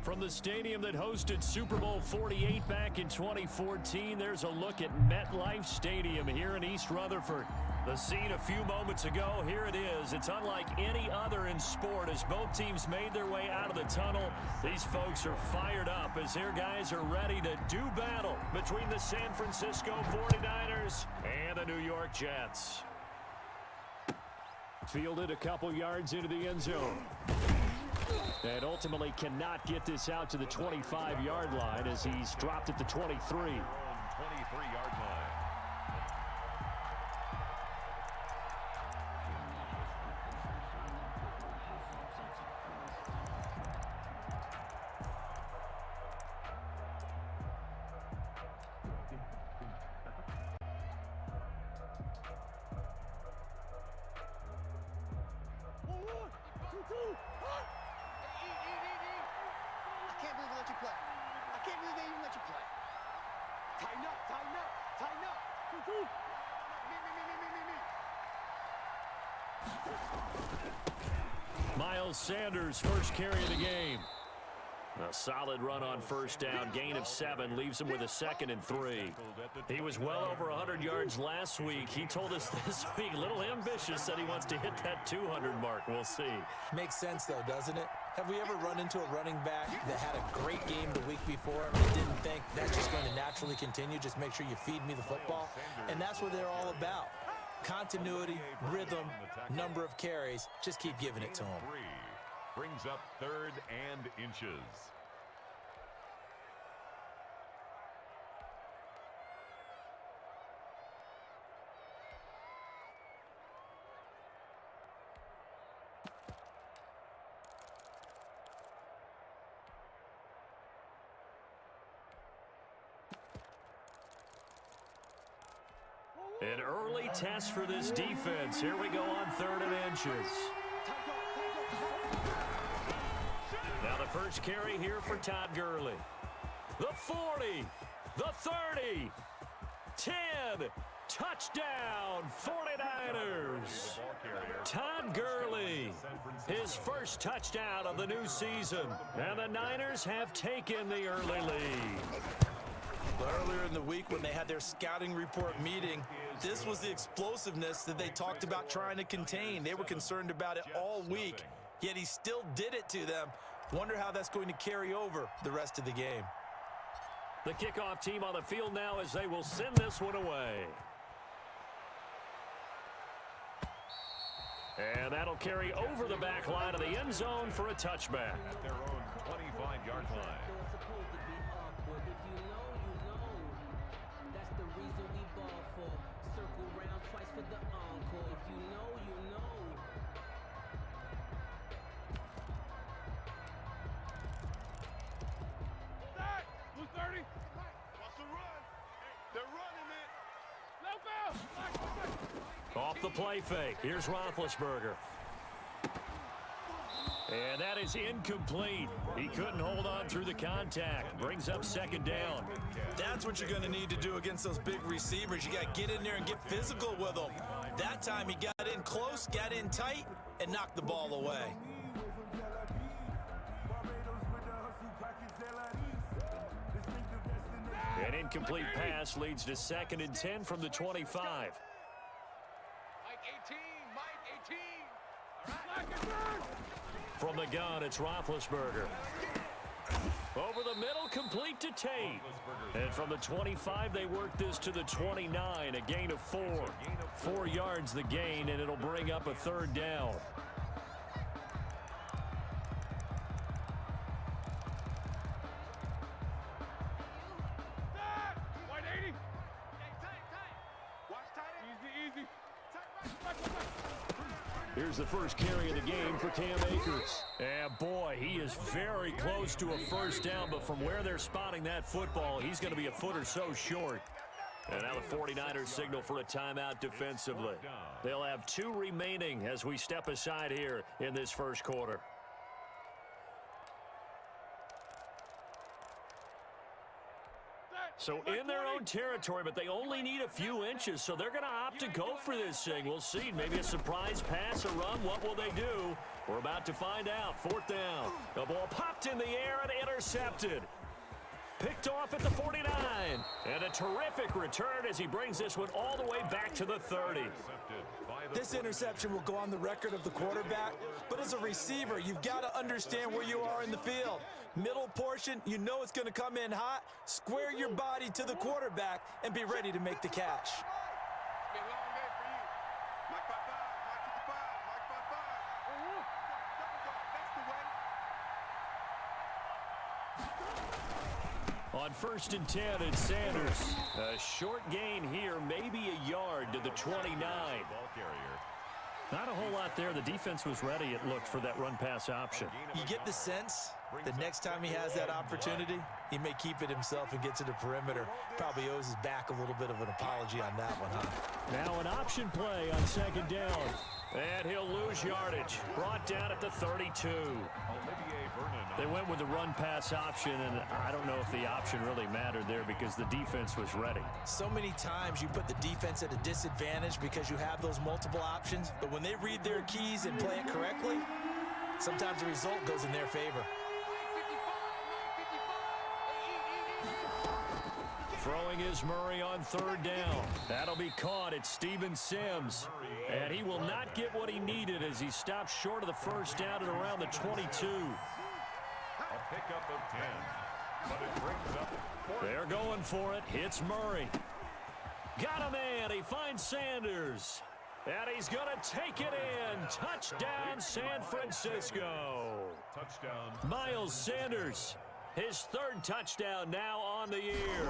From the stadium that hosted Super Bowl 48 back in 2014, there's a look at MetLife Stadium here in East Rutherford. The scene a few moments ago, here it is. It's unlike any other in sport as both teams made their way out of the tunnel. These folks are fired up as their guys are ready to do battle between the San Francisco 49ers and the New York Jets. Fielded a couple yards into the end zone. And ultimately cannot get this out to the 25-yard line as he's dropped at the 23. 23-yard line. Miles Sanders, first carry of the game. A solid run on first down. Gain of 7 leaves him with a 2nd and 3. He was well over 100 yards last week. He told us this week, a little ambitious, said he wants to hit that 200 mark. We'll see. Makes sense, though, doesn't it? Have we ever run into a running back that had a great game the week before and didn't think that's just going to naturally continue? Just make sure you feed me the football. And that's what they're all about. Continuity, rhythm, number of carries. Just keep giving it to him. Brings up 3rd and inches. An early test for this defense. Here we go on 3rd and inches. Now the first carry here for Todd Gurley. The 40, the 30, 10, touchdown 49ers. Todd Gurley, his first touchdown of the new season. And the Niners have taken the early lead. Earlier in the week when they had their scouting report meeting, this was the explosiveness that they talked about trying to contain. They were concerned about it all week, yet he still did it to them. Wonder how that's going to carry over the rest of the game. The kickoff team on the field now as they will send this one away. And that'll carry over the back line of the end zone for a touchback. At their own 25-yard line. Off the play fake. Here's Roethlisberger. And that is incomplete. He couldn't hold on through the contact. Brings up 2nd down. That's what you're going to need to do against those big receivers. You got to get in there and get physical with them. That time he got in close, got in tight, and knocked the ball away. An incomplete pass leads to 2nd and 10 from the 25. From the gun, it's Roethlisberger. Over the middle, complete to Tate. And from the 25, they work this to the 29, a gain of 4. 4 yards the gain, and it'll bring up a 3rd down. Here's the first carry of the game for Cam Akers. And boy, he is very close to a first down, but from where they're spotting that football, he's going to be a foot or so short. And now the 49ers signal for a timeout defensively. They'll have 2 remaining as we step aside here in this first quarter. So in their own territory, but they only need a few inches, so they're going to opt to go for this thing. We'll see. Maybe a surprise pass, a run. What will they do? We're about to find out. 4th down. The ball popped in the air and intercepted. Picked off at the 49. And a terrific return as he brings this one all the way back to the 30. This interception will go on the record of the quarterback, but as a receiver, you've got to understand where you are in the field. Middle portion, you know it's going to come in hot. Square your body to the quarterback and be ready to make the catch. On 1st and 10, it's Sanders. A short gain here, maybe a yard to the 29. Not a whole lot there. The defense was ready, it looked, for that run-pass option. You get the sense the next time he has that opportunity, he may keep it himself and get to the perimeter. Probably owes his back a little bit of an apology on that one, huh? Now an option play on 2nd down. And he'll lose yardage. Brought down at the 32. They went with the run-pass option, and I don't know if the option really mattered there because the defense was ready. So many times you put the defense at a disadvantage because you have those multiple options, but when they read their keys and play it correctly, sometimes the result goes in their favor. Throwing is Murray on 3rd down. That'll be caught. It's Steven Sims. And he will not get what he needed as he stopped short of the 1st down at around the 22. A pickup of 10. But it brings up 4. They're going for it. Hits Murray. Got a man. He finds Sanders. And he's going to take it in. Touchdown, San Francisco. Touchdown. Miles Sanders. His 3rd touchdown now on the year.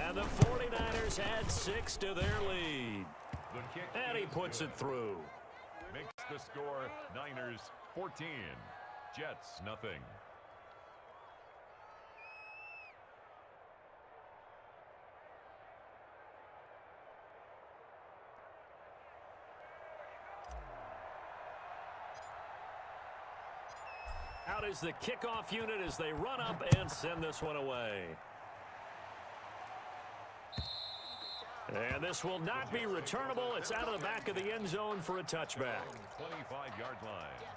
And the 49ers add 6 to their lead. And he puts it through. Makes the score Niners 14. Jets nothing. Out is the kickoff unit as they run up and send this one away. And this will not be returnable. It's out of the back of the end zone for a touchback. 25-yard line.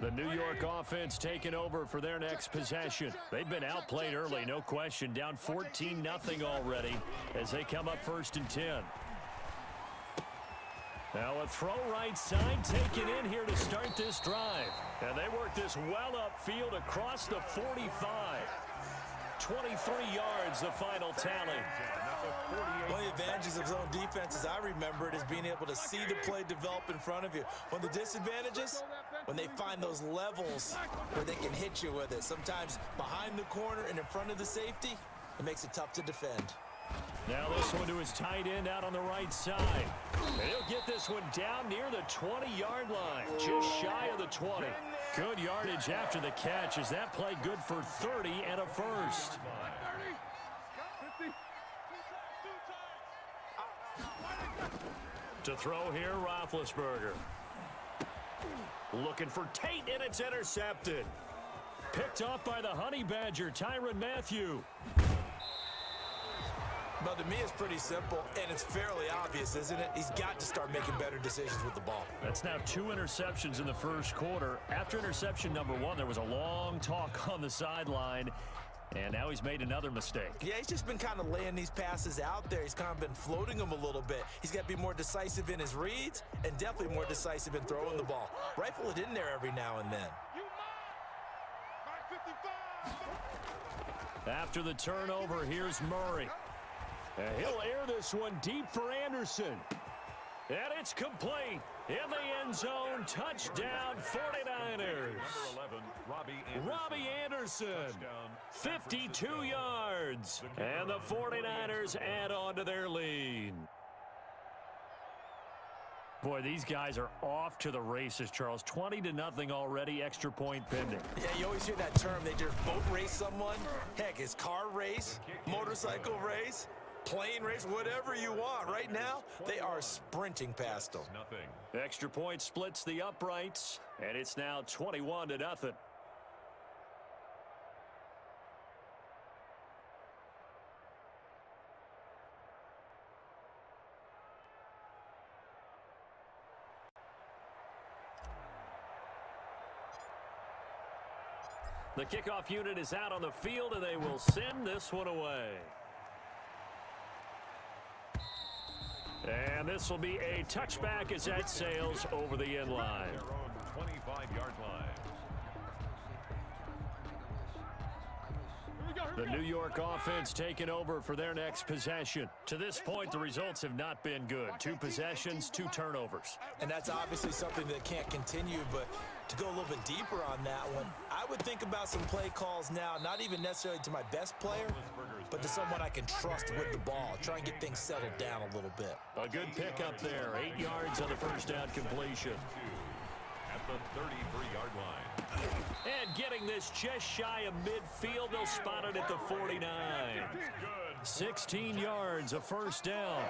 The New York offense taking over for their next possession. They've been outplayed early, no question. Down 14-0 already as they come up 1st and 10. Now a throw right side taken in here to start this drive. And they work this well upfield across the 45. 23 yards, the final tally. One of the advantages of zone defense, as I remember it, is being able to see the play develop in front of you. One of the disadvantages, when they find those levels where they can hit you with it. Sometimes behind the corner and in front of the safety, it makes it tough to defend. Now this one to his tight end out on the right side. And he'll get this one down near the 20-yard line, just shy of the 20. Good yardage after the catch. Is that play good for 30 and a first? To throw here, Roethlisberger. Looking for Tate, and it's intercepted. Picked off by the Honey Badger, Tyrann Mathieu. But to me, it's pretty simple, and it's fairly obvious, isn't it? He's got to start making better decisions with the ball. That's now 2 interceptions in the first quarter. After interception number 1, there was a long talk on the sideline, and now he's made another mistake. Yeah, he's just been kind of laying these passes out there. He's kind of been floating them a little bit. He's got to be more decisive in his reads and definitely more decisive in throwing the ball. Rifle it in there every now and then. After the turnover, here's Murray. And he'll air this one deep for Anderson. And it's complete. In the end zone, touchdown 49ers. Robbie Anderson, 52 yards. And the 49ers add on to their lead. Boy, these guys are off to the races, Charles. 20-0 already, extra point pending. Yeah, you always hear that term. They just boat race someone. Heck, it's car race, motorcycle race. plane race, whatever you want. Right now, they are sprinting past them. Nothing. Extra point splits the uprights, and it's now 21-0. The kickoff unit is out on the field, and they will send this one away. And this will be a touchback as that sails over the end line. Their own 25-yard line. The New York offense taking over for their next possession. To this point, the results have not been good. 2 possessions, 2 turnovers. And that's obviously something that can't continue, but to go a little bit deeper on that one, I would think about some play calls now, not even necessarily to my best player, but to someone I can trust with the ball. Try and get things settled down a little bit. A good pickup there. 8 yards on the first down completion. At the 33-yard line. And getting this just shy of midfield, they'll spot it at the 49. 16 yards, a first down.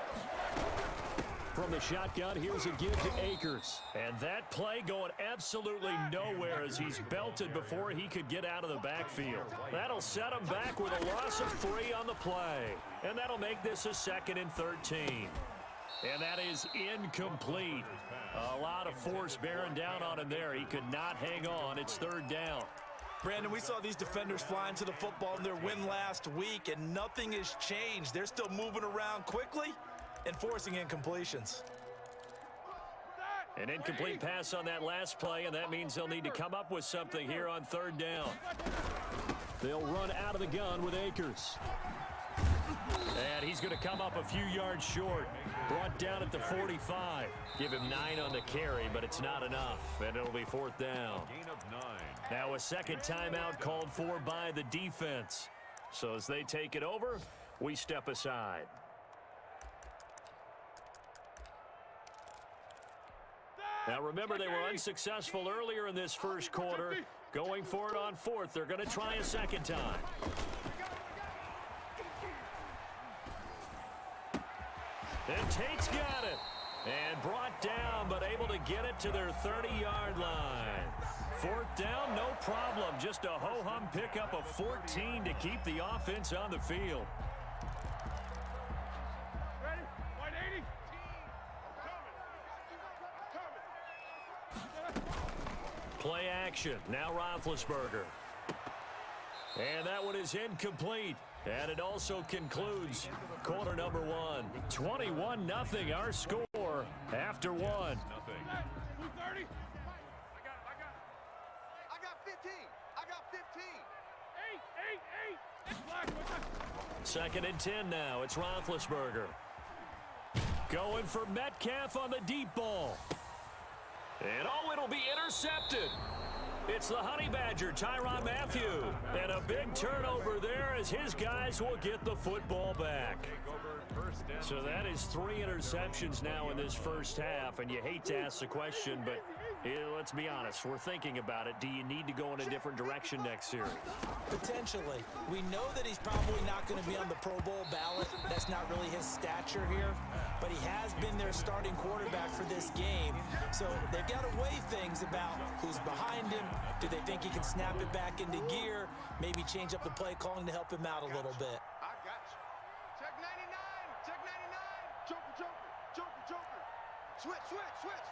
From the shotgun, here's a give to Akers. And that play going absolutely nowhere as he's belted before he could get out of the backfield. That'll set him back with a loss of 3 on the play. And that'll make this a 2nd and 13. And that is incomplete. A lot of force bearing down on him there. He could not hang on. It's 3rd down. Brandon, we saw these defenders flying to the football in their win last week, and nothing has changed. They're still moving around quickly and forcing incompletions. An incomplete pass on that last play, and that means they'll need to come up with something here on 3rd down. They'll run out of the gun with Akers. And he's going to come up a few yards short. Brought down at the 45. Give him 9 on the carry, but it's not enough. And it'll be 4th down. Gain of 9. Now a second timeout called for by the defense. So as they take it over, we step aside. Now remember, they were unsuccessful earlier in this first quarter. Going for it on 4th. They're going to try a second time. And Tate's got it. And brought down, but able to get it to their 30-yard line. 4th down, no problem. Just a ho-hum pickup of 14 to keep the offense on the field. Ready? 180. Play action. Now Roethlisberger. And that one is incomplete. And it also concludes quarter number 1. 21-0 our score after 1. Nothing. 230. I got 15. I got 15. 8. It's black. 2nd and 10 now. It's Roethlisberger. Going for Metcalf on the deep ball. And oh, it'll be intercepted. It's the Honey Badger, Tyrann Mathieu. And a big turnover there as his guys will get the football back. So that is 3 interceptions now in this first half. And you hate to ask the question, but let's be honest. We're thinking about it. Do you need to go in a different direction next series? Potentially. We know that he's probably not going to be on the Pro Bowl ballot. That's not really his stature here. But he has been their starting quarterback for this game. So they've got to weigh things about who's behind him. Do they think he can snap it back into gear? Maybe change up the play calling to help him out a little bit. I got you. Check 99. Check 99. Joker, Joker. Joker, Joker. Switch, switch, switch.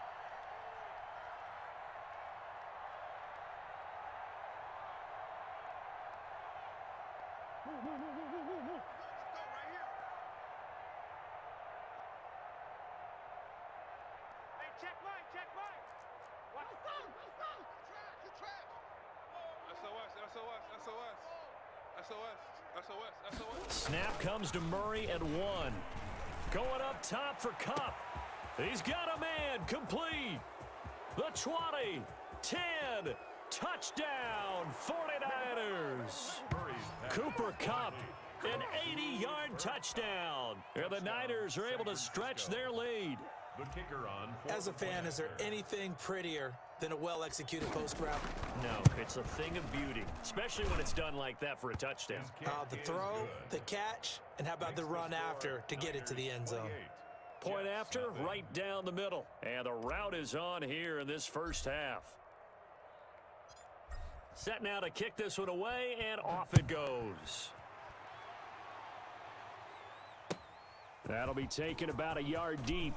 Move. Let's go right here. Hey, check right. Watch the phone. Good track. SOS. Snap comes to Murray at 1. Going up top for Kupp. He's got a man. Complete. The 20. 10. Touchdown. 49ers. Cooper Kupp. An 80-yard touchdown. And the Niners are able to stretch their lead. The kicker on. As a fan, is there anything prettier than a well-executed post route? No, it's a thing of beauty, especially when it's done like that for a touchdown. The throw, the catch, and how about the run after to get it to the end zone? Point after, right down the middle. And the route is on here in this first half. Set now to kick this one away, and off it goes. That'll be taken about a yard deep.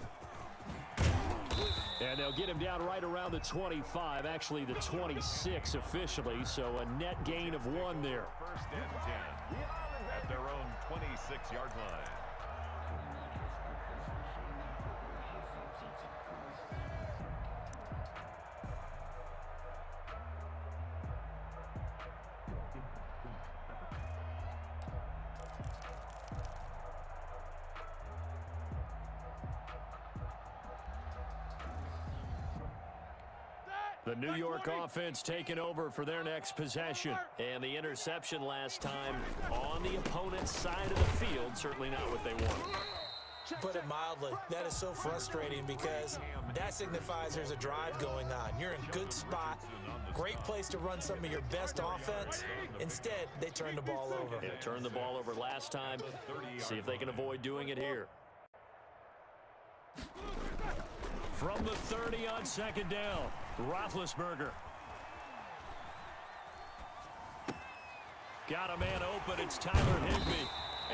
And they'll get him down right around the 25, actually the 26 officially, so a net gain of 1 there. First and 10 at their own 26-yard line. The New York offense taking over for their next possession. And the interception last time on the opponent's side of the field, certainly not what they wanted. Put it mildly, that is so frustrating because that signifies there's a drive going on. You're in good spot, great place to run some of your best offense. Instead, they turn the ball over. Yeah, turned the ball over last time. See if they can avoid doing it here. From the 30 on second down, Roethlisberger. Got a man open. It's Tyler Higbee.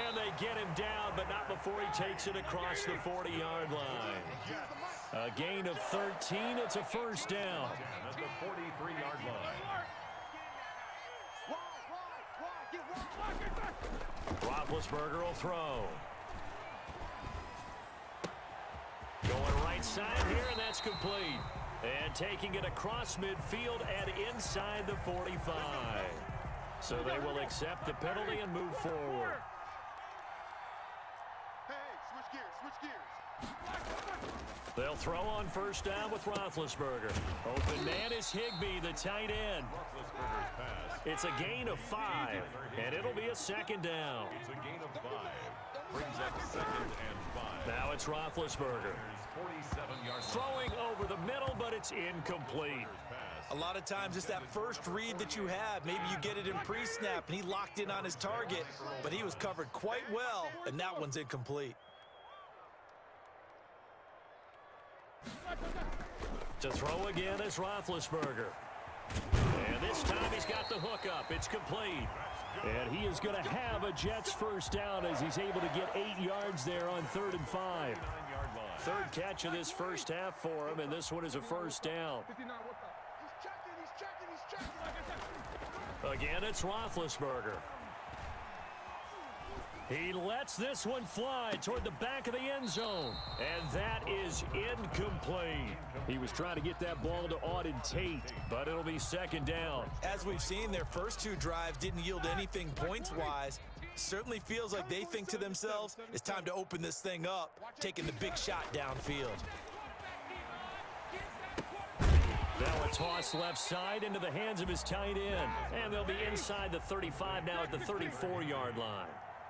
And they get him down, but not before he takes it across the 40-yard line. A gain of 13. It's a first down. At the 43-yard line. Roethlisberger will throw. Going right side here, and that's complete. And taking it across midfield and inside the 45. So they will accept the penalty and move forward. Hey, switch gears. They'll throw on first down with Roethlisberger. Open man is Higbee, the tight end. Roethlisberger's pass. It's a gain of 5, and it'll be a second down. It's a gain of 5. Brings up second and 5. Now it's Roethlisberger. 47-yard Throwing over the middle, but it's incomplete. A lot of times it's that first read that you have. Maybe you get it in pre-snap, and he locked in on his target, but he was covered quite well, and that one's incomplete. To throw again is Roethlisberger. And this time he's got the hook up. It's complete. And he is going to have a Jets first down as he's able to get 8 yards there on 3rd and 5. Third catch of this first half for him, and this one is a first down. He's checking. Again, it's Roethlisberger. He lets this one fly toward the back of the end zone. And that is incomplete. He was trying to get that ball to Auden Tate, but it'll be second down. As we've seen, their first 2 drives didn't yield anything points-wise. Certainly feels like they think to themselves, it's time to open this thing up, taking the big shot downfield. Now a toss left side into the hands of his tight end. And they'll be inside the 35 now at the 34-yard line.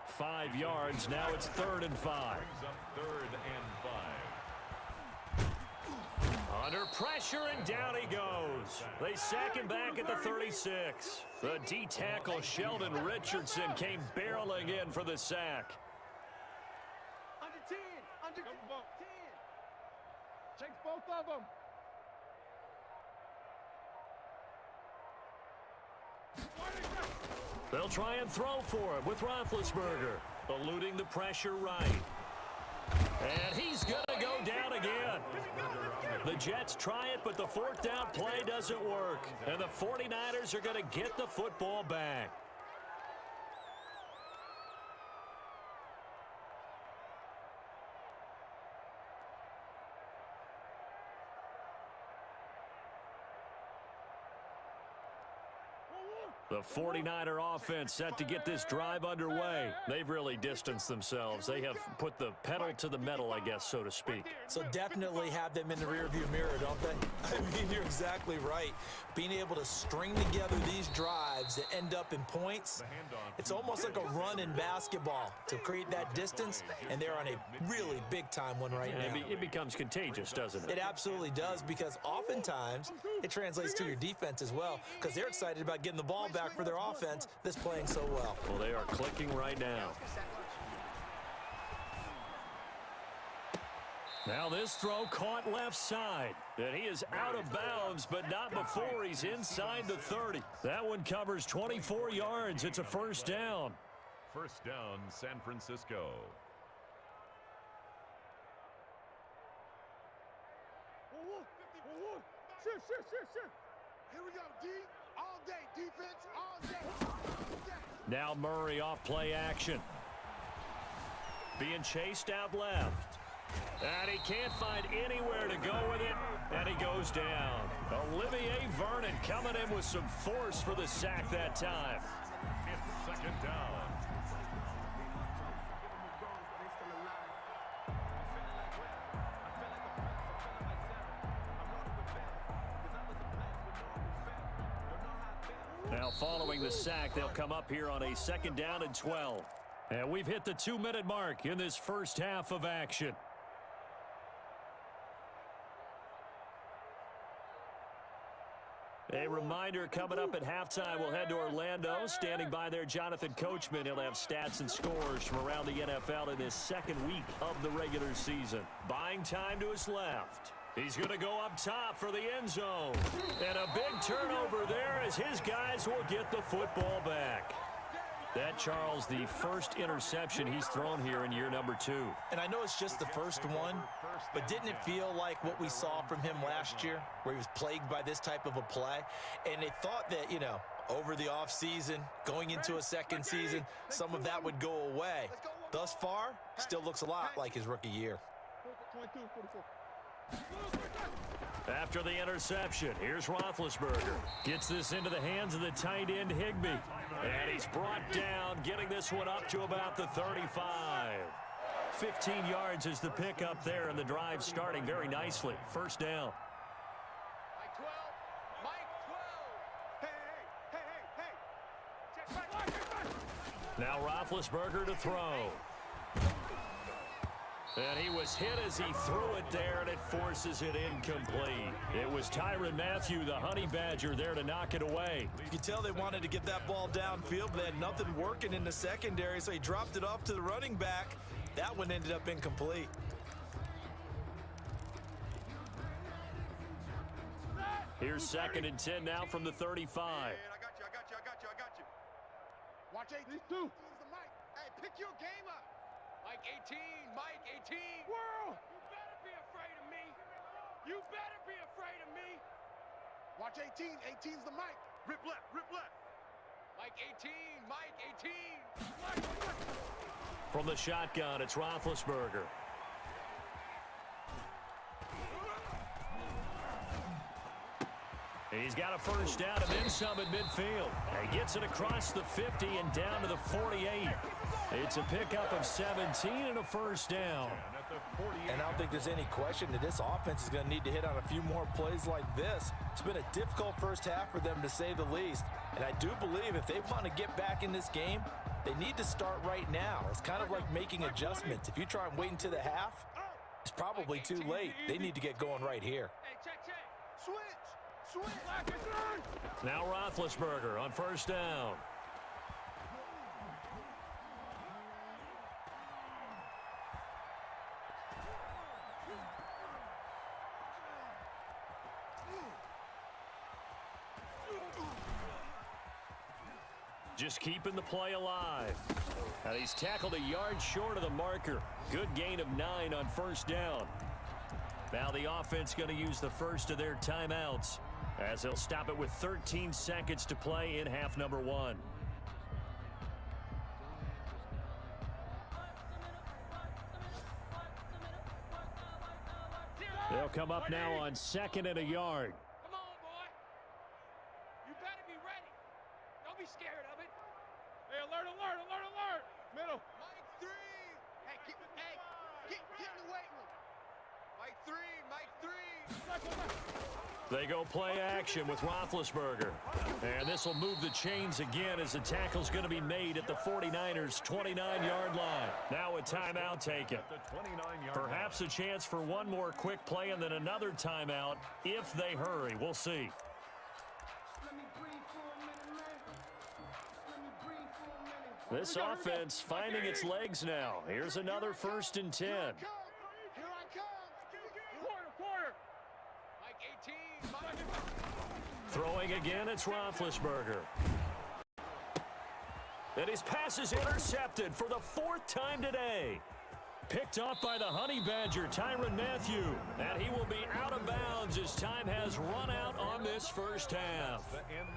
5 yards, now it's 3rd and 5. Brings up 3rd and 5. Under pressure, and down he goes. They sack him back at the 36. The D-tackle Sheldon Richardson came barreling in for the sack. Under 10. Under 10. Chase both of them. They'll try and throw for him with Roethlisberger, eluding the pressure right. And he's going to go down again. The Jets try it, but the 4th down play doesn't work. And the 49ers are going to get the football back. The 49er offense set to get this drive underway. They've really distanced themselves. They have put the pedal to the metal, I guess, so to speak. So definitely have them in the rearview mirror, don't they? I mean, you're exactly right. Being able to string together these drives that end up in points, it's almost like a run in basketball to create that distance, and they're on a really big-time one right now. It becomes contagious, doesn't it? It absolutely does, because oftentimes it translates to your defense as well, because they're excited about getting the ball back for their offense that's playing so well. Well, they are clicking right now. Now this throw caught left side. And he is out of bounds, but not before he's inside the 30. That one covers 24 yards. It's a first down. First down, San Francisco. Here we go, D. All day, defense, all day. Now Murray off play action. Being chased out left. And he can't find anywhere to go with it. And he goes down. Olivier Vernon coming in with some force for the sack that time. It's second down. Now following the sack, they'll come up here on a second down and 12. And we've hit the 2-minute mark in this first half of action. A reminder, coming up at halftime, we'll head to Orlando. Standing by there, Jonathan Coachman. He'll have stats and scores from around the NFL in this second week of the regular season. Buying time to his left. He's going to go up top for the end zone. And a big turnover there as his guys will get the football back. That, Charles, the first interception he's thrown here in year number 2. And I know it's just the first one, but didn't it feel like what we saw from him last year, where he was plagued by this type of a play? And they thought that, you know, over the offseason, going into a second season, some of that would go away. Thus far, still looks a lot like his rookie year. After the interception, here's Roethlisberger. Gets this into the hands of the tight end, Higbee. And he's brought down, getting this one up to about the 35. 15 yards is the pickup there, and the drive starting very nicely. First down. Mike 12. Mike 12. Hey. Check back. Now Roethlisberger to throw. And he was hit as he threw it there, and it forces it incomplete. It was Tyrann Mathieu, the Honey Badger, there to knock it away. You can tell they wanted to get that ball downfield, but they had nothing working in the secondary, so he dropped it off to the running back. That one ended up incomplete. Here's second and 10 now from the 35. I got you. Watch 18. These two. Hey, pick your game up. Mike 18, Mike 18. World! You better be afraid of me. You better be afraid of me. Watch 18. 18's the Mike. Rip left. Mike 18, Mike 18. From the shotgun, it's Roethlisberger. He's got a first down and then some at midfield. He gets it across the 50 and down to the 48. It's a pickup of 17 and a first down. And I don't think there's any question that this offense is going to need to hit on a few more plays like this. It's been a difficult first half for them, to say the least. And I do believe if they want to get back in this game, they need to start right now. It's kind of like making adjustments. If you try and wait until the half, it's probably too late. They need to get going right here. Hey, check. Switch. Now Roethlisberger on first down. Just keeping the play alive. And he's tackled a yard short of the marker. Good gain of 9 on first down. Now the offense going to use the first of their timeouts, as they'll stop it with 13 seconds to play in half number 1. They'll come up now on second and a yard. Come on, boy. You better be ready. Don't be Mike 3. They go play action with Roethlisberger. And this will move the chains again as the tackle's going to be made at the 49ers' 29-yard line. Now a timeout taken. Perhaps a chance for one more quick play and then another timeout if they hurry. We'll see. This offense finding its legs now. Here's another 1st and 10. Here I come. Quarter. Mike 18. Throwing again, it's Roethlisberger. And his pass is intercepted for the 4th time today. Picked off by the Honey Badger, Tyrann Mathieu. And he will be out of bounds as time has run out on this first half.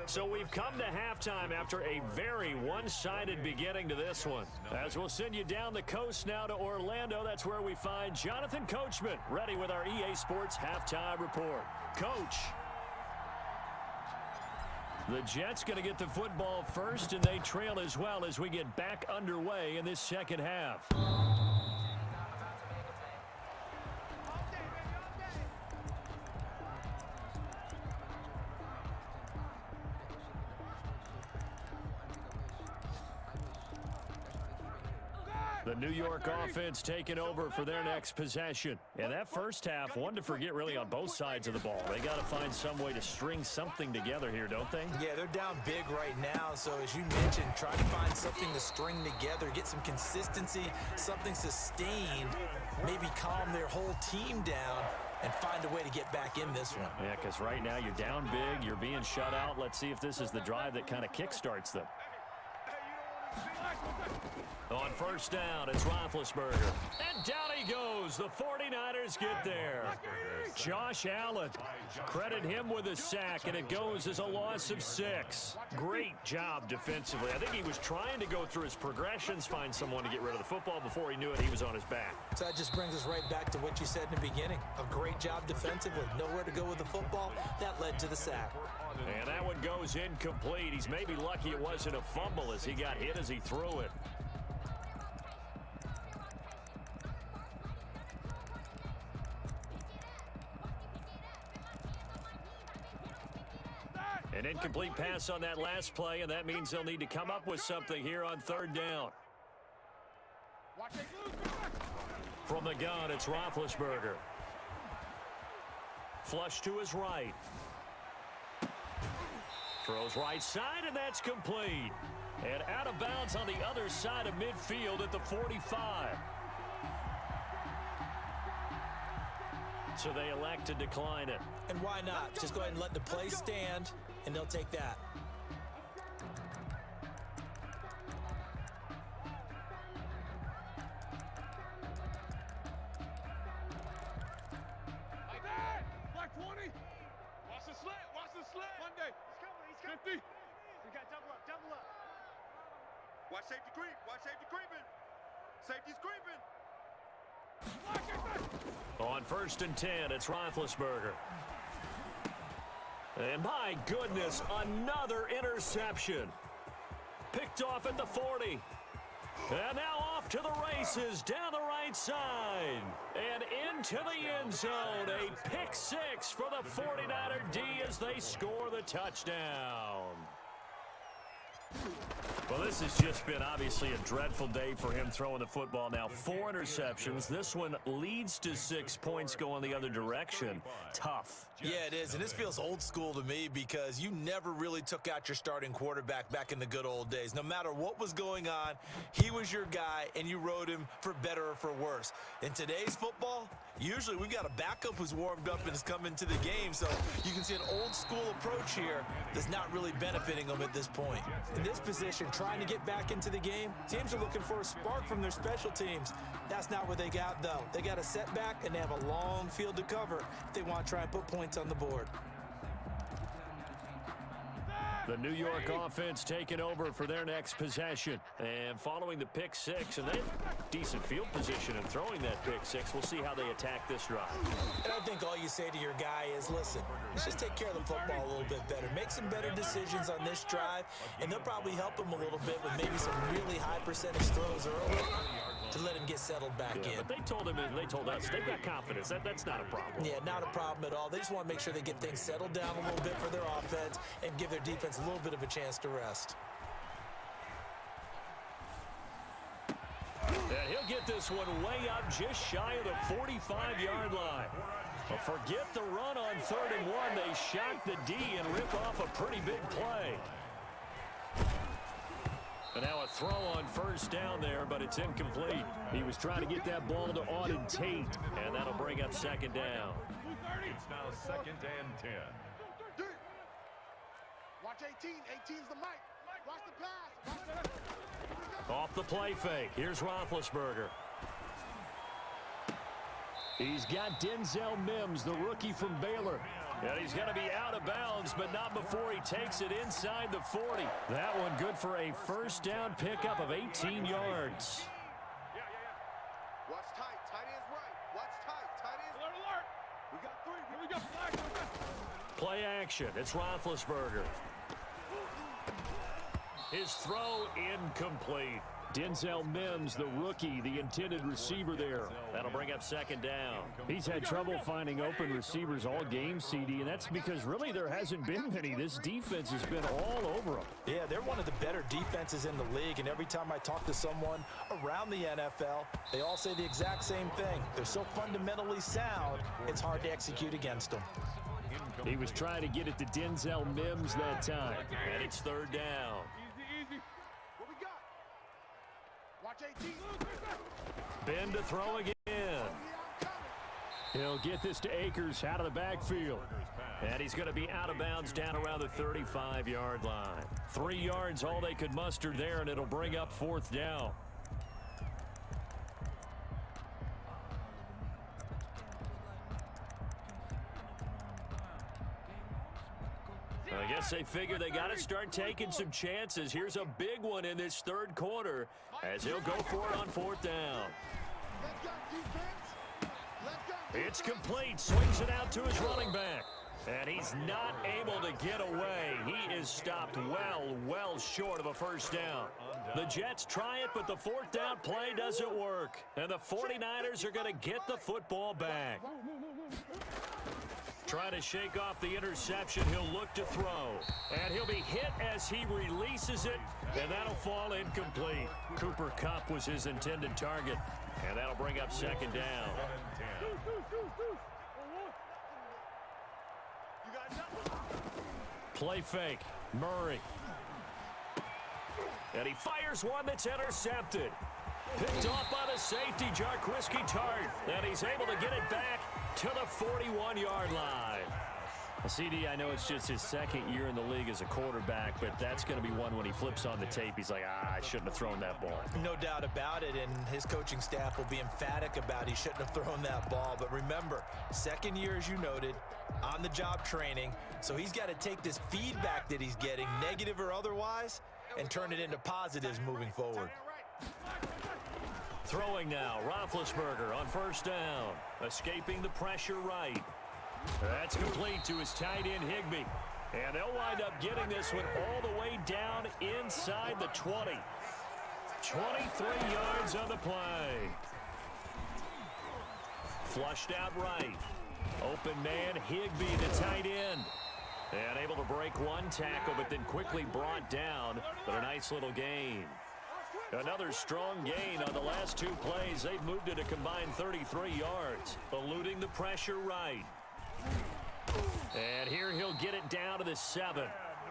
So we've come to halftime after a very one-sided beginning to this one. As we'll send you down the coast now to Orlando, that's where we find Jonathan Coachman, ready with our EA Sports Halftime Report. Coach. The Jets going to get the football first, and they trail as well as we get back underway in this second half. The New York offense taking over for their next possession. And that first half, one to forget really on both sides of the ball. They got to find some way to string something together here, don't they? Yeah, they're down big right now. So as you mentioned, try to find something to string together, get some consistency, something sustained, maybe calm their whole team down and find a way to get back in this one. Yeah, because right now you're down big, you're being shut out. Let's see if this is the drive that kind of kickstarts them. On first down, it's Roethlisberger. And down he goes. The 49ers get there. Josh Allen. Credit him with a sack, and it goes as a loss of 6. Great job defensively. I think he was trying to go through his progressions, find someone to get rid of the football. Before he knew it, he was on his back. So that just brings us right back to what you said in the beginning. A great job defensively. Nowhere to go with the football. That led to the sack. And that one goes incomplete. He's maybe lucky it wasn't a fumble as he got hit as he threw it. An incomplete pass on that last play, and that means they'll need to come up with something here on 3rd down. From the gun, it's Roethlisberger. Flush to his right. Throws right side, and that's complete. And out of bounds on the other side of midfield at the 45. So they elect to decline it. And why not? Just go ahead and let the play stand, and they'll take that. Like that! Black 20! Watch the slant! Monday! He's coming! 50! We got double up! Watch safety creeping! Safety's creeping! On 1st and 10, it's Roethlisberger. And my goodness, another interception. Picked off at the 40. And now off to the races down the right side. And into the end zone. A pick 6 for the 49er D as they score the touchdown. Well, this has just been obviously a dreadful day for him throwing the football. Now 4 interceptions. This one leads to 6 points going the other direction. Tough. Yeah, it is, and this feels old school to me because you never really took out your starting quarterback back in the good old days. No matter what was going on, he was your guy, and you rode him for better or for worse. In today's football, usually we've got a backup who's warmed up and has come into the game, so you can see an old school approach here that's not really benefiting them at this point. In this position, trying to get back into the game, teams are looking for a spark from their special teams. That's not what they got, though. They got a setback, and they have a long field to cover if they want to try and put points on the board. The New York offense taking over for their next possession. And following the pick 6, and they have decent field position in throwing that pick 6. We'll see how they attack this drive. And I think all you say to your guy is, listen, let's just take care of the football a little bit better. Make some better decisions on this drive, and they'll probably help him a little bit with maybe some really high percentage throws early. to let him get settled back in. But they told us they've got confidence. That's not a problem. Yeah, not a problem at all. They just want to make sure they get things settled down a little bit for their offense and give their defense a little bit of a chance to rest. And he'll get this one way up just shy of the 45-yard line. Well, forget the run on 3rd and 1. They shock the D and rip off a pretty big play. And now a throw on 1st down there, but it's incomplete. He was trying to get that ball to Auden Tate, and that'll bring up 2nd down. It's now 2nd and 10. Watch 18. 18's the mic. Watch the pass. Off the play fake. Here's Roethlisberger. He's got Denzel Mims, the rookie from Baylor. And he's going to be out of bounds, but not before he takes it inside the 40. That one good for a 1st down pickup of 18 yards. Watch tight. Tight end's right. Watch tight. Tight end's alert, alert. We got 3. Here we go. Flag. Play action. It's Roethlisberger. His throw incomplete. Denzel Mims, the rookie, the intended receiver there. That'll bring up 2nd down. He's had trouble finding open receivers all game, CD, and that's because really there hasn't been many. This defense has been all over them. Yeah, they're one of the better defenses in the league, and every time I talk to someone around the NFL, they all say the exact same thing. They're so fundamentally sound, it's hard to execute against them. He was trying to get it to Denzel Mims that time, and it's 3rd down. What we got? Watch 18. Ben to throw again. He'll get this to Akers out of the backfield. And he's going to be out of bounds down around the 35-yard line. 3 yards all they could muster there, and it'll bring up 4th down. I guess they figure they got to start taking some chances. Here's a big one in this 3rd quarter as he'll go for it on 4th down. It's complete. Swings it out to his running back. And he's not able to get away. He is stopped well short of a 1st down. The Jets try it, but the 4th down play doesn't work. And the 49ers are going to get the football back. Trying to shake off the interception. He'll look to throw. And he'll be hit as he releases it. And that'll fall incomplete. Cooper Kupp was his intended target. And that'll bring up 2nd down. Play fake. Murray. And he fires one that's intercepted. Picked off by the safety, Jarquiski Tart. And he's able to get it back to the 41-yard line. Well, CD, I know it's just his 2nd year in the league as a quarterback, but that's going to be one when he flips on the tape. He's like, I shouldn't have thrown that ball. No doubt about it, and his coaching staff will be emphatic about he shouldn't have thrown that ball. But remember, 2nd year, as you noted, on-the-job training, so he's got to take this feedback that he's getting, negative or otherwise, and turn it into positives moving forward. Throwing now, Roethlisberger on 1st down. Escaping the pressure right. That's complete to his tight end, Higbee. And they'll wind up getting this one all the way down inside the 20. 23 yards on the play. Flushed out right. Open man, Higbee, the tight end. And able to break one tackle, but then quickly brought down. But a nice little gain. Another strong gain on the last 2 plays. They've moved it a combined 33 yards. Eluding the pressure right. And here he'll get it down to the 7.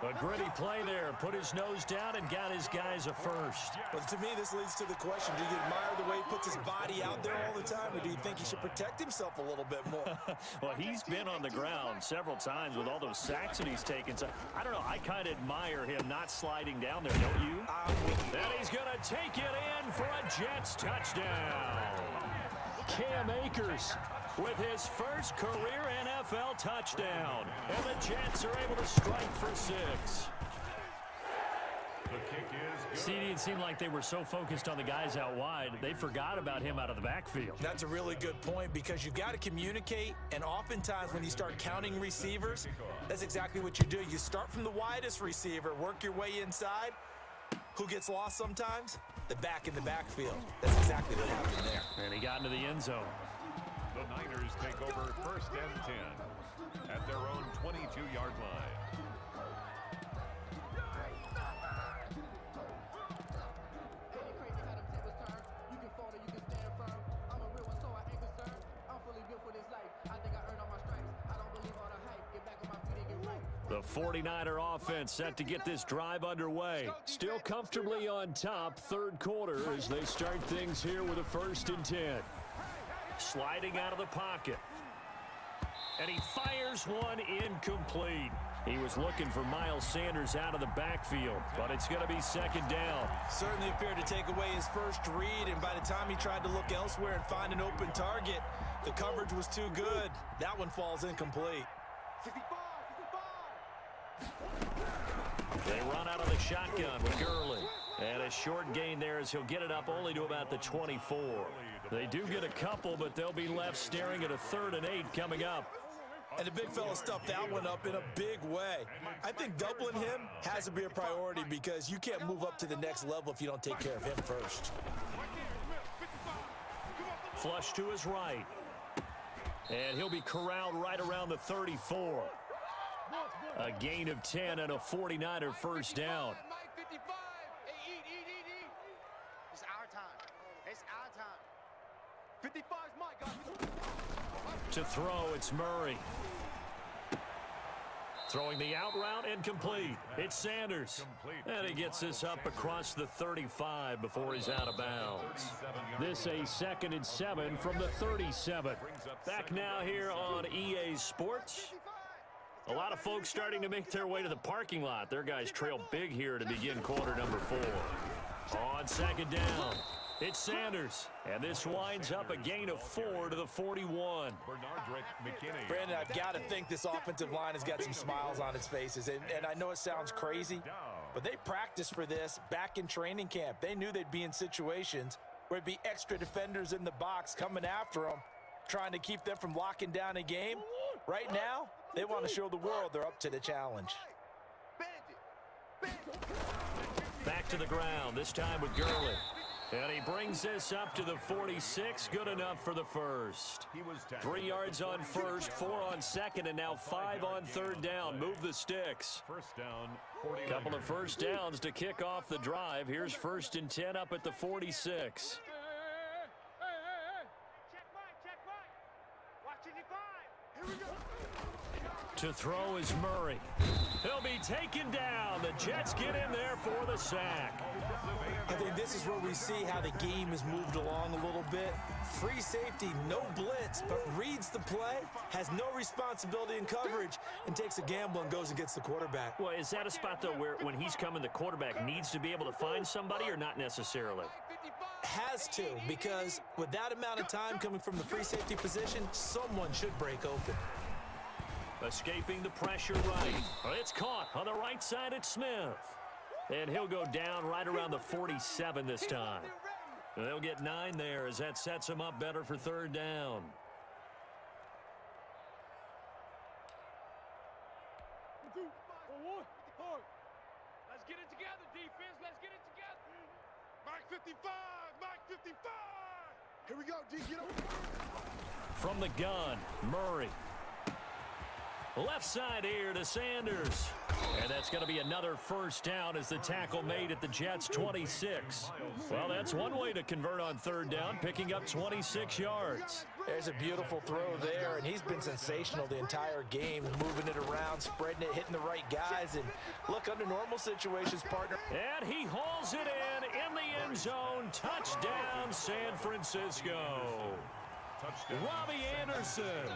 A gritty play there. Put his nose down and got his guys a 1st. But to me, this leads to the question, do you admire the way he puts his body out there all the time, or do you think he should protect himself a little bit more? Well, he's been on the ground several times with all those sacks that he's taken. So, I don't know. I kind of admire him not sliding down there, don't you? And he's going to take it in for a Jets touchdown. Cam Akers with his first career NFL touchdown. And the Jets are able to strike for 6. The kick is good. CD, it seemed like they were so focused on the guys out wide, they forgot about him out of the backfield. That's a really good point, because you've got to communicate, and oftentimes when you start counting receivers, that's exactly what you do. You start from the widest receiver, work your way inside, Who gets lost sometimes? The back in the backfield. That's exactly what happened there. And he got into the end zone. The Niners take over 1st and 10 at their own 22-yard line. The 49er offense set to get this drive underway. Still comfortably on top, third quarter as they start things here with a 1st and 10. Sliding out of the pocket. And he fires one incomplete. He was looking for Miles Sanders out of the backfield, but it's going to be 2nd down. Certainly appeared to take away his first read, and by the time he tried to look elsewhere and find an open target, the coverage was too good. That one falls incomplete. 65. They run out of the shotgun with Gurley. And a short gain there as he'll get it up only to about the 24. They do get a couple, but they'll be left staring at a 3rd and 8 coming up. And the big fella stuffed that one up in a big way. I think doubling him has to be a priority because you can't move up to the next level if you don't take care of him first. Flush to his right. And he'll be corralled right around the 34. A gain of 10 and a 49er 1st down. Mike 55. Hey, eat. It's our time. It's our time. 55 is my guy. To throw, it's Murray. Throwing the out route incomplete. It's Sanders. And he gets this up across the 35 before he's out of bounds. This a 2nd and 7 from the 37. Back now here on EA Sports. A lot of folks starting to make their way to the parking lot. Their guys trail big here to begin quarter number 4. On 2nd down, it's Sanders. And this winds up a gain of 4 to the 41. Brandon, I've got to think this offensive line has got some smiles on its faces. And I know it sounds crazy, but they practiced for this back in training camp. They knew they'd be in situations where it'd be extra defenders in the box coming after them, trying to keep them from locking down a game. Right now, they want to show the world they're up to the challenge. Back to the ground, this time with Gurley. And he brings this up to the 46, good enough for the 1st. 3 yards on 1st, 4 on 2nd, and now 5 on 3rd down. Move the sticks. 1st down, 49. Couple of 1st downs to kick off the drive. Here's 1st and 10 up at the 46. Check right. Watch 55. Here we go. To throw is Murray. He'll be taken down. The Jets get in there for the sack. I think this is where we see how the game has moved along a little bit. Free safety, no blitz, but reads the play, has no responsibility in coverage, and takes a gamble and goes and gets the quarterback. Well, is that a spot, though, where when he's coming, the quarterback needs to be able to find somebody or not necessarily? Has to, because with that amount of time coming from the free safety position, someone should break open. Escaping the pressure right. It's caught on the right side at Smith. And he'll go down right around the 47 this time. They'll get 9 there as that sets him up better for 3rd down. Let's get it together, defense. Let's get it together. Mike 55. Mike 55. Here we go, D. Get up. From the gun, Murray. Left side here to Sanders. And that's going to be another 1st down as the tackle made at the Jets' 26. Well, that's one way to convert on 3rd down, picking up 26 yards. There's a beautiful throw there, and he's been sensational the entire game, moving it around, spreading it, hitting the right guys. And look, under normal situations, partner. And he hauls it in the end zone. Touchdown, San Francisco. Robbie Anderson.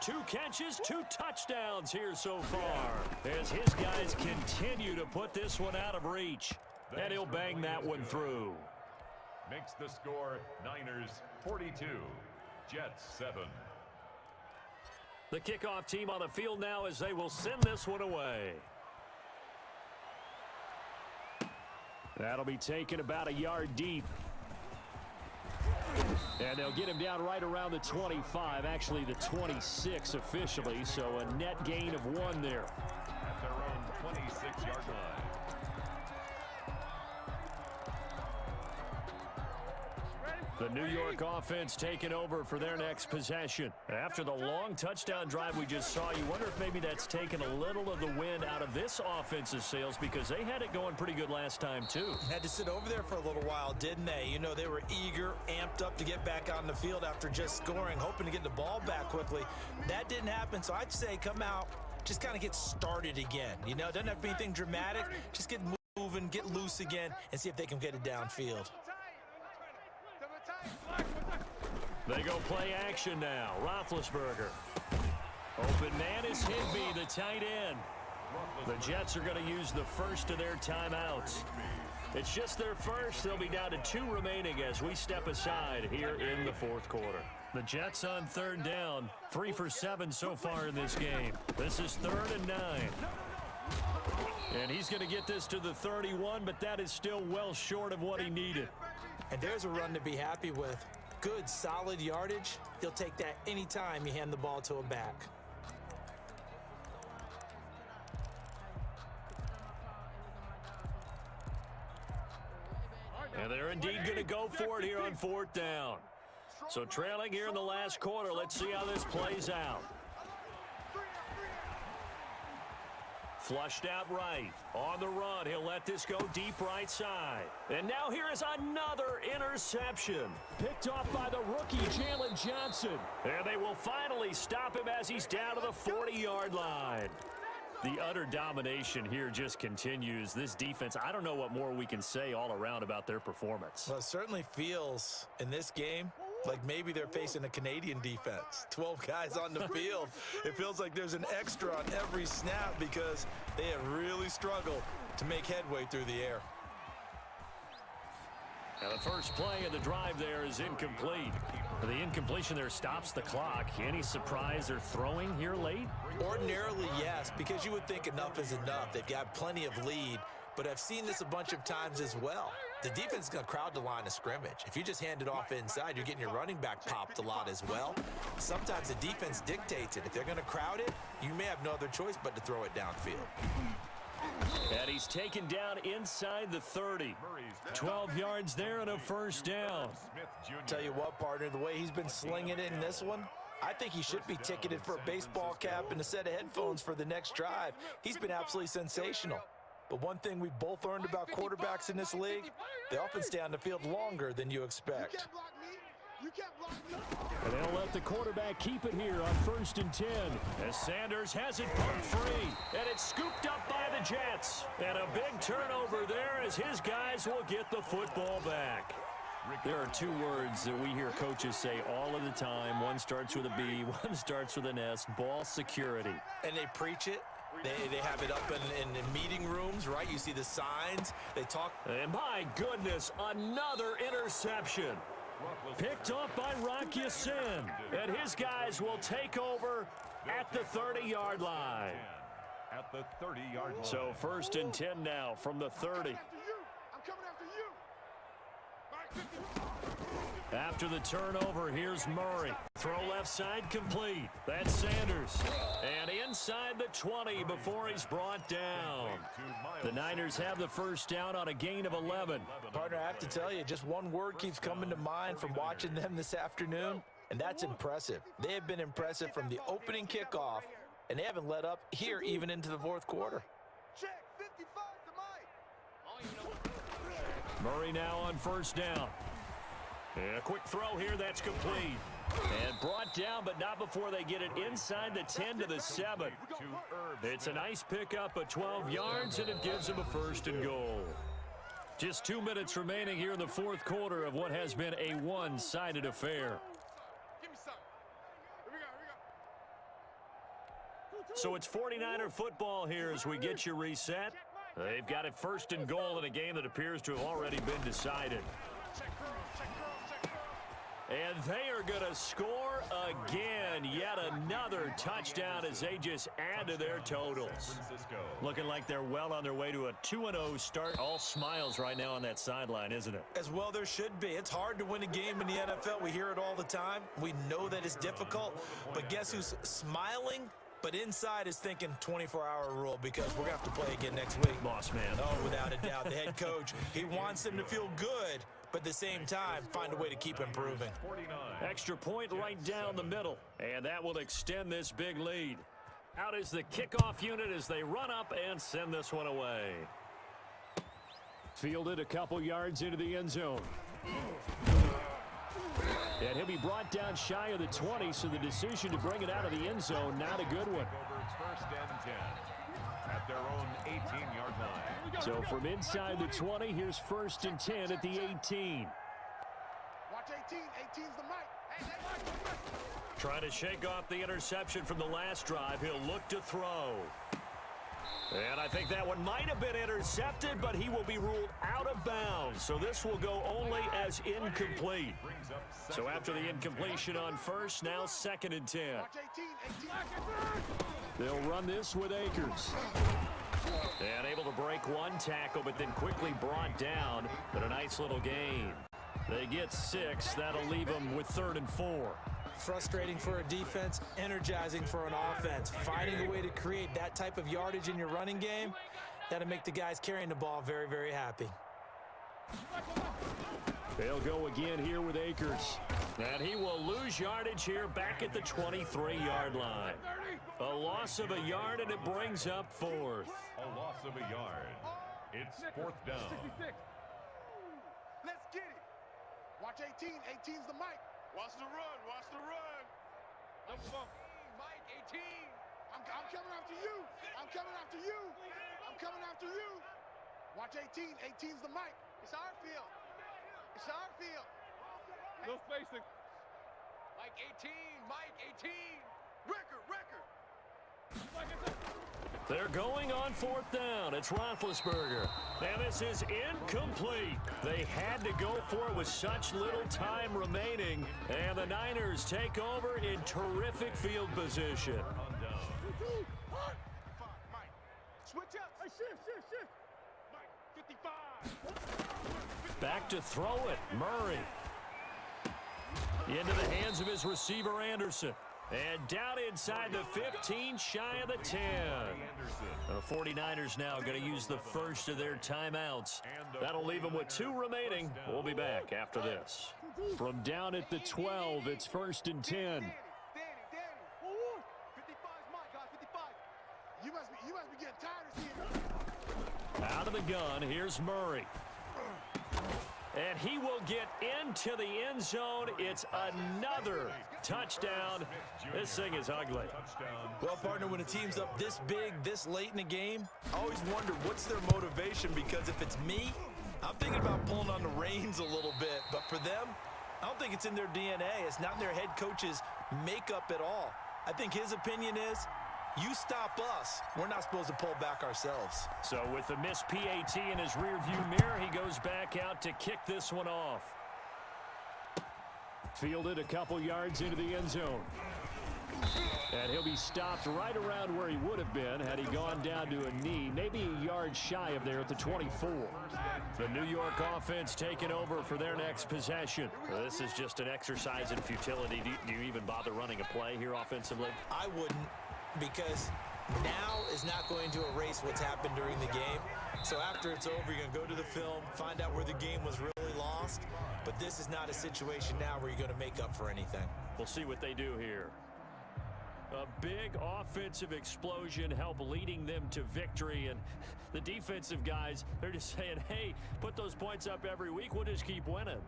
2 catches, 2 touchdowns here so far as his guys continue to put this one out of reach. And he'll bang that one through. Makes the score Niners 42, Jets 7. The kickoff team on the field now as they will send this one away. That'll be taken about a yard deep. And they'll get him down right around the 25, actually the 26 officially, so a net gain of 1 there. At their own 26-yard line. The New York offense taking over for their next possession. After the long touchdown drive we just saw, you wonder if maybe that's taken a little of the wind out of this offense's sails because they had it going pretty good last time too. Had to sit over there for a little while, didn't they? You know, they were eager, amped up to get back on the field after just scoring, hoping to get the ball back quickly. That didn't happen, so I'd say come out, just kind of get started again. You know, doesn't have to be anything dramatic. Just get moving, get loose again, and see if they can get it downfield. They go play action now. Roethlisberger. Open man is Higbee, the tight end. The Jets are going to use the first of their timeouts. It's just their first. They'll be down to 2 remaining as we step aside here in the fourth quarter. The Jets on third down. 3 for 7 so far in this game. This is 3rd and 9. And he's going to get this to the 31, but that is still well short of what he needed. And there's a run to be happy with. Good, solid yardage. He'll take that anytime you hand the ball to a back. And they're indeed going to go for it here on 4th down. So trailing here in the last quarter. Let's see how this plays out. Flushed out right. On the run, he'll let this go deep right side. And now here is another interception. Picked off by the rookie, Jalen Johnson. And they will finally stop him as he's down to the 40-yard line. The utter domination here just continues. This defense, I don't know what more we can say all around about their performance. Well, it certainly feels in this game like maybe they're facing a Canadian defense. 12 guys on the field. It feels like there's an extra on every snap because they have really struggled to make headway through the air. Now the first play of the drive there is incomplete. The incompletion there stops the clock. Any surprise they're throwing here late? Ordinarily, yes, because you would think enough is enough. They've got plenty of lead, but I've seen this a bunch of times as well. The defense is going to crowd the line of scrimmage. If you just hand it off inside, you're getting your running back popped a lot as well. Sometimes the defense dictates it. If they're going to crowd it, you may have no other choice but to throw it downfield. And he's taken down inside the 30. 12 yards there and a first down. Tell you what, partner, the way he's been slinging it in this one, I think he should be ticketed for a baseball cap and a set of headphones for the next drive. He's been absolutely sensational. But one thing we've both learned about quarterbacks in this league, they often stay on the field longer than you expect. And they'll let the quarterback keep it here on 1st and 10. As Sanders has it pumped free. And it's scooped up by the Jets. And a big turnover there as his guys will get the football back. There are 2 words that we hear coaches say all of the time. One starts with a B, one starts with an S. Ball security. And they preach it. They have it up in meeting rooms, right? You see the signs. They talk. And my goodness, another interception. Picked off by Rocky Sin. And his guys will take over at the 30-yard line. At the 30-yard line. So 1st and 10 now from the 30. I'm coming after you. After the turnover, here's Murray. Throw left side complete. That's Sanders. And inside the 20 before he's brought down. The Niners have the first down on a gain of 11. Partner, I have to tell you, just one word keeps coming to mind from watching them this afternoon, and that's impressive. They have been impressive from the opening kickoff, and they haven't let up here even into the 4th quarter. Check 55 to Mike. Murray now on 1st down. And a quick throw here, that's complete. And brought down, but not before they get it inside the 10 to the 7. It's a nice pickup of 12 yards, and it gives them a 1st and goal. Just 2 minutes remaining here in the 4th quarter of what has been a one-sided affair. Give me some. Here we go. So it's 49er football here as we get you reset. They've got it 1st and goal in a game that appears to have already been decided. And they are going to score again. Yet another touchdown as they just add to their totals. Looking like they're well on their way to a 2-0 start. All smiles right now on that sideline, isn't it? As well there should be. It's hard to win a game in the NFL. We hear it all the time. We know that it's difficult. But guess who's smiling? But inside is thinking 24-hour rule because we're going to have to play again next week. Boss man. Oh, without a doubt. The head coach, he wants them to feel good but at the same time, find a way to keep improving. 49. Extra point right down the middle, and that will extend this big lead. Out is the kickoff unit as they run up and send this one away. Fielded a couple yards into the end zone. And he'll be brought down shy of the 20, so the decision to bring it out of the end zone, not a good one. Over its first and 10 at their own 18-yard line. So from inside the 20, here's first and 10 at the 18. Watch 18. 18's the mic. Hey, Trying to shake off the interception from the last drive. He'll look to throw. And I think that one might have been intercepted, but he will be ruled out of bounds. So this will go only as incomplete. So after the incompletion on first, now second and 10. Watch 18. They'll run this with Akers. And able to break one tackle, but then quickly brought down. But a nice little gain. They get 6. That'll leave them with 3rd and 4. Frustrating for a defense, energizing for an offense. Finding a way to create that type of yardage in your running game, that'll make the guys carrying the ball very, very happy. They'll go again here with Akers. And he will lose yardage here back at the 23-yard line. A loss of a yard, and it brings up 4th. A loss of a yard. It's 4th down. Let's get it. Watch 18. 18's the mic. Watch the run. Watch the run. Mike, 18. I'm coming after you. I'm coming after you. I'm coming after you. Watch 18. 18's the mic. It's our field. It's our field. No spacing. Mike, 18. Mike, 18. Record. They're going on 4th down. It's Roethlisberger. And this is incomplete. They had to go for it with such little time remaining. And the Niners take over in terrific field position. Mike, switch up. Hey, shift. Mike, 55. Back to throw it. Murray. Into the hands of his receiver, Anderson. And down inside the 15, shy of the 10. The 49ers now going to use the first of their timeouts. That'll leave them with 2 remaining. We'll be back after this. From down at the 12, it's first and 10. Danny. 55's Mike, guys, 55. You must be getting tired of seeing. Out of the gun, here's Murray. And he will get into the end zone. It's another touchdown. This thing is ugly. Well, partner, when a team's up this big, this late in the game, I always wonder what's their motivation, because if it's me, I'm thinking about pulling on the reins a little bit. But for them, I don't think it's in their DNA. It's not in their head coach's makeup at all. I think his opinion is, you stop us, we're not supposed to pull back ourselves. So with the missed PAT in his rearview mirror, he goes back out to kick this one off. Fielded a couple yards into the end zone. And he'll be stopped right around where he would have been had he gone down to a knee, maybe a yard shy of there at the 24. The New York offense taking over for their next possession. Well, this is just an exercise in futility. Do you even bother running a play here offensively? I wouldn't, because now is not going to erase what's happened during the game. So after it's over, you're going to go to the film, find out where the game was really lost. But this is not a situation now where you're going to make up for anything. We'll see what they do here. A big offensive explosion help leading them to victory, and the defensive guys, they're just saying, hey, put those points up every week, we'll just keep winning.